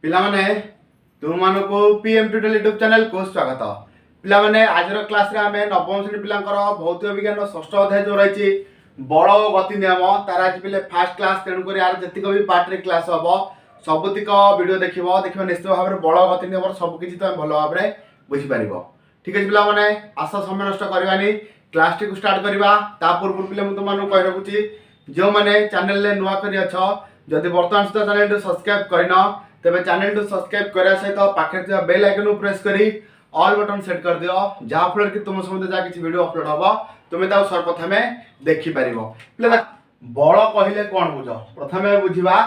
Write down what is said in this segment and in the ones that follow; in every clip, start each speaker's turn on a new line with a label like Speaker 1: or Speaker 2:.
Speaker 1: पिला माने तुम मानको पीएम ट्यूटोरियल यूट्यूब चैनल को स्वागत। पिला माने आज क्लास रे आमे नवम श्रेणी पिलांकर भौतिक विज्ञान षष्ठ अध्याय जो रही बल और गति नियम तार आज पिले फास्ट क्लास तेणुक यार जतिक भी पार्ट रे क्लास हम सबुतिक वीडियो देखिए निश्चित भाव में बल गति नियम सबकि तुम भल भाव में बुझीपर। ठीक है पिला माने आशा समय नष्ट करवानी क्लास टी स्टार्ट करवा पूर्व पिले मुझे तुमको कही रखुची जो मैंने चैनल रे नुआ कर जदि बर्तमान सुधा चैनल सब्सक्राइब करन तेरे चैनल टू सब्सक्राइब करने सहित पाखे बेल आइकन प्रेस करी ऑल बटन सेट कर दियो जहाँफल कि तुम समझे जहाँ किसी वीडियो अपलोड हम तुम्हें सर्वप्रथमे देखिपार। बल कहले कौन बुझ प्रथम बुझा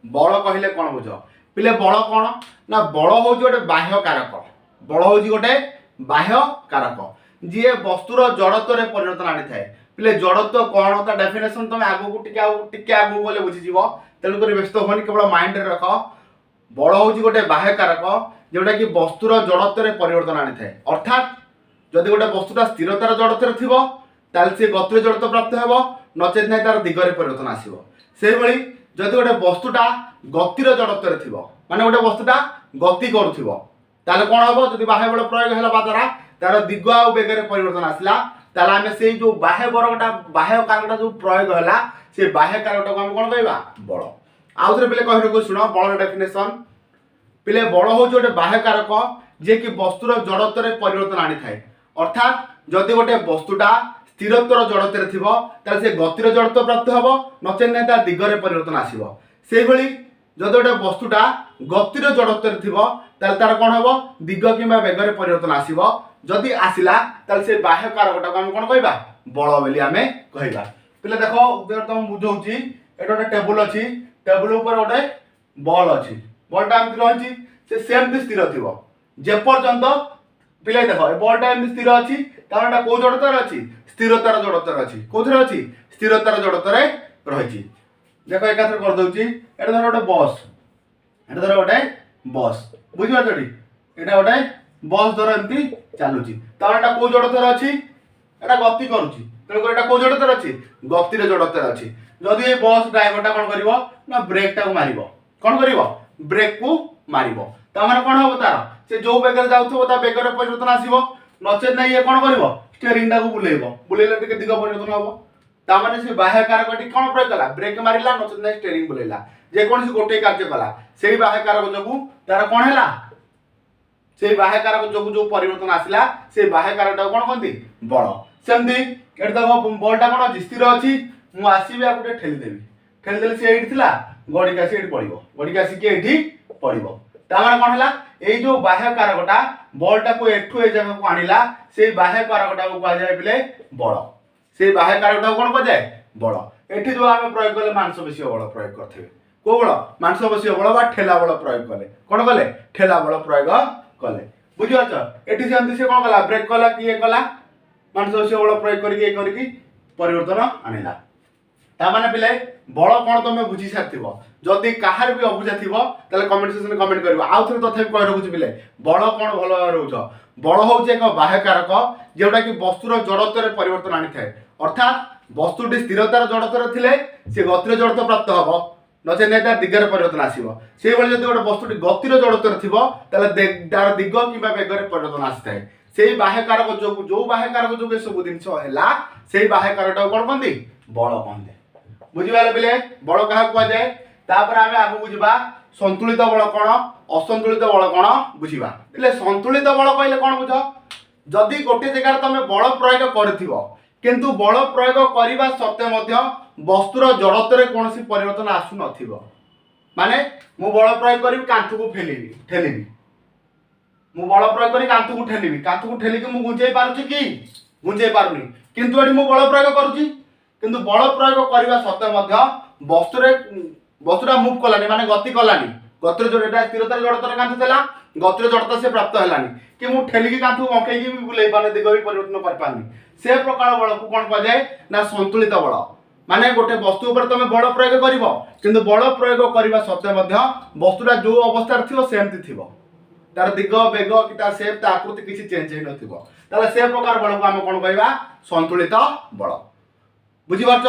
Speaker 1: बल कहले कौन बुझ पिले बल कौन ना बल हूँ गोटे बाह्य कारक। बल हूँ गोटे बाह्य कारक जी वस्तुर जड़त्व में परिवर्तन आनी थाए। पिले जड़त्व कौन ता डेफिनेशन तुम आगू टिके आगू गले बुझीज तेणुक व्यस्त होनी केवल माइंड रख। बल हूँ गोटे बाह्य कारक जोटा कि वस्तुर जड़त्व में परिवर्तन आनी थाए। अर्थात जदि गोटे वस्तुटा स्थिरतार जड़त्व थी सी गतिर जड़त्व प्राप्त हो नचेत ना तार दिगरे परिवर्तन आसो। से जदि गोटे वस्तुटा गतिर जड़त्व थी माने गोटे वस्तुटा गति करुव ताले कौन हम जब बाह्य बल प्रयोग है द्वारा तार दिग आ बेगर परिवर्तन आसला ताले आम से जो बाह्य वर्गटा बाह्य कारकटा जो प्रयोग है से बाह्य कारकटा को आम कौन कहवा बल। आउ थे पे कह रखु शुण बल डेफिनेशन पिले बल हूँ गोटे बाह्य कारक जे कि वस्तुर जड़त्व में परिवर्तन आनी थाए। अर्थात जदि गोटे वस्तुटा स्थिरत्वर जड़त्व थी से गतिर जड़त्व प्राप्त हम नचेत ना तार दिगरे परिवर्तन आसो। से जदि गोटे वस्तुटा गतिर जड़त्व थी तार कौन हम दिग कि बेगर परिवर्तन आसो। जदि आसला से बाह्य कारकटा को आम कौन कहवा बल बोली आम कहवा। पिले देख तुम बुझाऊँ ये गोटे टेबुल अच्छी टेबुल ऊपर गोटे बल अच्छी बलटा एमती रही से सेमती स्थिर थी जेपर्यंत पिले देख बलटा एमती स्थिर अच्छी तार कौ जड़तार अच्छी स्थिरतार जड़तार अच्छी कौन अच्छी स्थिरतार जड़तार रही। देख एक कर दूसरी ये धर गोटे बस ये धर गोटे बस बुझीपार यहाँ गोटे बस धर एमती चलुची तार कौ जड़तार अच्छी एटा गति करुच्ची तेणुक यहाँ कौ जड़तार अच्छी गतिर जड़तार अच्छी। जदि ये बस ड्राइवरटा कौन कर ब्रेकटा मार कौन कर ब्रेक को मार तार कौन हम तार से जो बेगर जाऊे बेगर परिवर्तन आसो नचेत ना ये कौन कर स्टेयरिंगटा को बुलेब बुलेले दिग परिवर्तन हम तार से बाह्य कारकटी कौन प्रयोग कला ब्रेक मारा नचेत ना स्टेयरिंग बुलेला जेकोसी गोटे कार्य कला से बाह्य कारक जो तार कौन है से बाह्य कारक जो परिवर्तन आसला से बाह्य कारकटा कौन कहते बल। सेमती ये बलटा कौन अच्छी स्थिर अच्छी मुझे आसबि आपको ठेलीदेवी ठेलीदे सी ये गड़िक आसी ये पड़ो गड़िक आसिक ये पड़ो तार कौन है ये जो बाह्य कारकटा बलटा को एठू ए जगह को आणला से बाह्य कारकटा को कहुए पिले बल। से बाह्य कारकटा कौन कहुए बल। एठी जो आम प्रयोग कले मांसपेशी बल प्रयोग करते कौ बल मांसपेशी बल ठेला बल प्रयोग कले कौन कले ठेला बल प्रयोग कले बुझीपार। एठी सेमती से कौन कला ब्रेक कला कि कला मांसपेशी बल प्रयोग करके परिवर्तन आणला। ताने पिले बल कौन तुम बुझी सारी जदि कहार भी अबुझा थी कमेंट सेक्शन कमेंट कर आउ थे तथापि कह रखुच्छी पिले बल कौन भल रोच बल हूँ एक बाह्य कारक जोटा कि वस्तुर जड़त्व में परिवर्तन आनी थाए। अर्थात वस्तुटी स्थिरतार जड़त्व थे सी गतिर जड़त्व प्राप्त हम नचेत ना तार दिगरे परिवर्तन आसो। से जब गोटे वस्तुटी गतिर जड़त्व थी तार दिग कि बेगर परिवर्तन आसी थाए। से बाह्य कारक जो बाह्य कारक जो सब जिन है बाह्य कारक कौन कहते बल कहते बुझीपारे पिले बल क्या कहुए। तापर आम आगे बुझा संतुलित बल कौन असंतुलित बल कौन बुझा पिले संतुलित बल कहले कौन बुझ जदि गोटे जगह तुम बल प्रयोग किंतु बल प्रयोग करने सत्वे वस्तुर जड़त्व में कौन परिवर्तन आसु न माने मु बल प्रयोग करी कांथ को ठेलिबी मु बल प्रयोग करी कांथ को ठेलिकी मु गुंजे पारुछि कि गुंजे पारुनी किंतु एठी मु बल प्रयोग करूछि किंतु बल प्रयोग करने सत्वे वस्तुटा मुव कलानी माने गति कलानी गतिर जोटा स्थिरतार जड़तार कांथ था गतिर जड़ता से प्राप्त है कि मुझे ठेलिकी कांथ को मकईकी भी बुले पाने दिग भी परिवर्तन कर पानी से प्रकार बल को कौन कहुए ना संतुलित बल। माने गोटे वस्तु उपर तुम बल प्रयोग कर किंतु बल प्रयोग करने सत्वे वस्तुटा जो अवस्था थी सेमती थी तार दिग बेग कि तार सेप आकृति किसी चेंज हो से प्रकार बल को आम कौन कहवा संतुलित बल बुझीपार।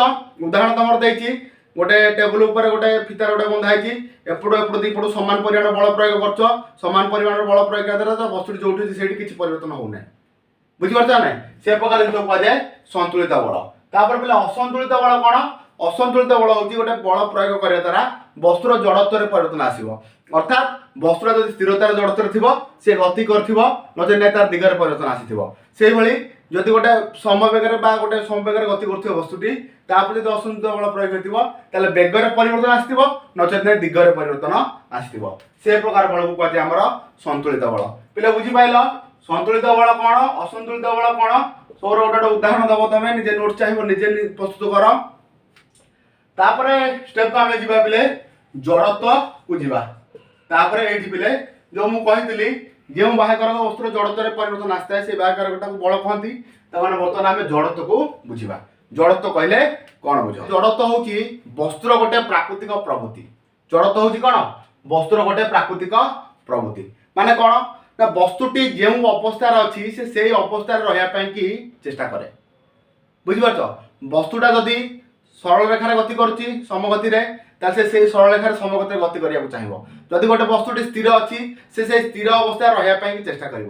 Speaker 1: उदाहरण तुम देखिए गोटे टेबुल ऊपर गोटे फितार गोटे बंधा है एपटू एपटू दीपटू समान परिमाण बल प्रयोग कर समान परिमाण बल प्रयोग द्वारा वस्तु जो किसी परिवर्तन होना बुझीपार ना से प्रकार जिन कहुए संतुलित बल तापर पे असंतुलित बल कौन असंतुलित बल हूँ गोटे बल प्रयोग करने द्वारा वस्तुर जड़त्व में परिवर्तन आसो अर्थात वस्तुरा जो स्थिरतार जड़त्व थी सी गति कर तार दिगरे परिवर्तन आसी जदि गोटे समवेगर गोटे समवेगर गति कर वस्तुटी तापर जो असंतुलित बल प्रयोग होता बेगर परिवर्तन आसो नचेत दिगरे परिवर्तन आसो से प्रकार बल को कहुए आमर संतुलित बल पे बुझीपाल संतुलित बल कौन असंतुलित बल कौन सौर गोटे उदाहरण दब तुम निजे नोट चाहिए निजे प्रस्तुत कर तापर स्टेप को आम जा पे जड़त्व को जीवा तापर ये पे जो मुझे जो बाह्यकारक वस्तुर जड़त्व में परिवर्तन आसता है से बाह्यकारकटा को बल कहती बर्तमान आम जड़त्व को बुझा जड़त्व कहले कौन बुझ जड़त्व हूँ वस्तुर गोटे प्राकृतिक प्रवृत्ति जड़त्व हूँ कौन वस्तुर गोटे प्राकृतिक प्रवृत्ति माने कौन ना वस्तुटी जो अवस्थार अच्छी से अवस्थार रही चेष्टा करे बुझीपार वस्तुटा जदि सरल रेखार गति करुच्ची समगति से सरल रेखार समगति गति करने चाहिए जदि गोटे वस्तुटी स्थिर अच्छी से स्थिर अवस्था रही चेष्टा कर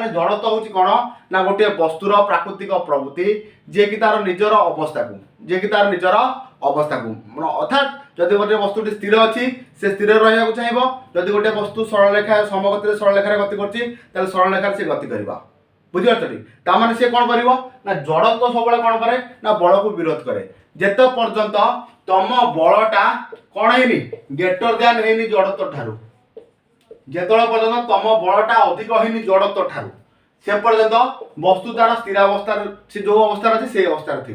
Speaker 1: जड़त्व हूँ कौन ना गोटे वस्तुर प्राकृतिक प्रवृत्ति जी कि तार निजर अवस्था को जी कि तार निजर अवस्था को अर्थात जदि गोटे वस्तुटी स्थिर अच्छी से स्थिर रहा चाहिए जदि गोटे वस्तु सरल रेखा समगति सरल रेखार गति कर सरल रेखार से गति करवा बुझीपार सी कौन कर ना जड़त्व सब कौन करे ना बल को विरोध करे जेत पर्यंत तुम बलटा कौन है ग्रेटर दैन है जड़त्व ठारू जेत पर्यंत तुम बलटा अधिक है जड़त्व ठारू से पर्यंत वस्तु तार स्थिर अवस्था से जो अवस्था अच्छे से अवस्था थी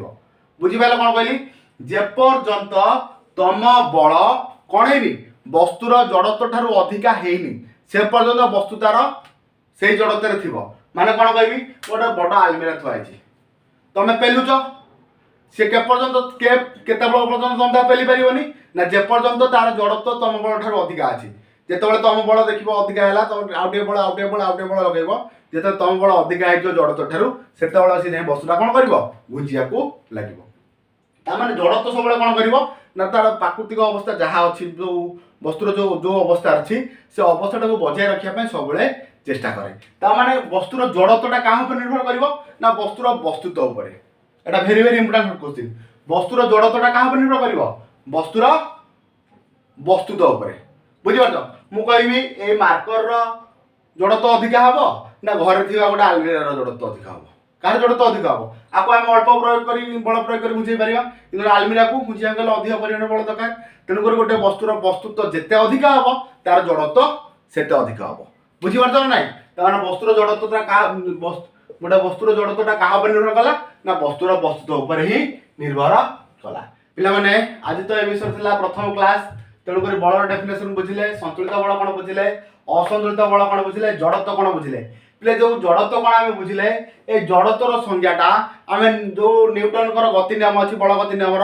Speaker 1: बुझीपाल कौन कहली जेपर्यंत तुम बल कौन है वस्तुर जड़त्व ठारू अधिका है से पर्यंत वस्तु तार से जड़त्व थी माने कौन कह गोटे बड़ आलमीरा थुआई तुम पेलुच सी पर्यंत केत पर्यंत तुम पेली पारनी ना जेपर्यंत तार जड़त्व तुम बल ठार अधिका अच्छी जिते तुम बल देख अधिका है तुम आउटे बल आउटे बल आउटे बल लगे जिते तुम बल अधिका है जड़त्व ठार से वस्तुटा कौन कर घुंजिया को लगे जड़त्व सब कौन कर ना तार प्राकृतिक अवस्था जहाँ अच्छी जो वस्तुर जो जो अवस्था अच्छी से अवस्था को बजाय रखापी सब चेष्टा करे वस्तुर जड़त्वटा क्या निर्भर कर ना वस्तुर वस्तुत्व उपर एटा भेरी भेरी इंपोर्टेंट क्वेश्चन वस्तुर जड़त्वटा क्या निर्भर कर वस्तुर वस्तुत्व उपर बुझीपार मु कहबी ए मार्कर जड़त्व अधिका हम ना घर थी गोटे आलमीरार जड़त्व अधिका हम कार जड़त्व अधिक हम आपको आम अल्प प्रयोग कर बल प्रयोग कर घुंचे पार कि आलमीरा को घुंचा गले अधिक परिमाण बल दरकार तेणुक गोटे वस्तुर वस्तुत्व जिते अधिक हम तार जड़त्व से अधिक हम बुझीपार ना वस्तुर जड़त्वटा क्या गोटे वस्तुर जड़त्वटा क्या निर्भर कला ना वस्तुर वस्तुत्व उपर ही निर्भर कला पे आज तो ये विषय था प्रथम क्लास तेणुक बलर डेफिनेशन बुझिले संतुलित बल कौन बुझिले असंतुलित बल कौन बुझिले जड़त्व कौन बुझिले पे जो जड़त्व कौन आम बुझिले ए जड़त्वर संज्ञाटा आम जो न्यूटन गति नियम अच्छी बल गति नियम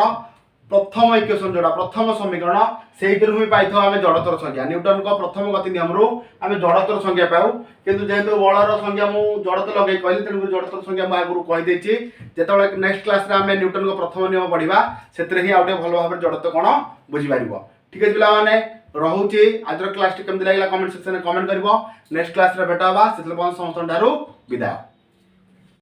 Speaker 1: प्रथम इक्वेशन जोड़ा प्रथम समीकरण से ही पाई आम जड़त्वर संज्ञा न्यूटन प्रथम गति नियम रु आम जड़त्वर संज्ञा पाऊ किंतु जेहेतु बलर संज्ञा मु जड़त्व लगे कहली तेणुक जड़त्वर संज्ञा मुझे आगुरी कहीदे जिते नेक्स्ट क्लास आम न्यूटन प्रथम नियम पढ़ा से भल भाव जड़त्व कौन बुझीपार ठीक है पे रोचे आज क्लास कमी लगे कमेंट सेक्शन में कमेंट कर नेक्स्ट क्लास भेट हाँ से समस्त विदाय।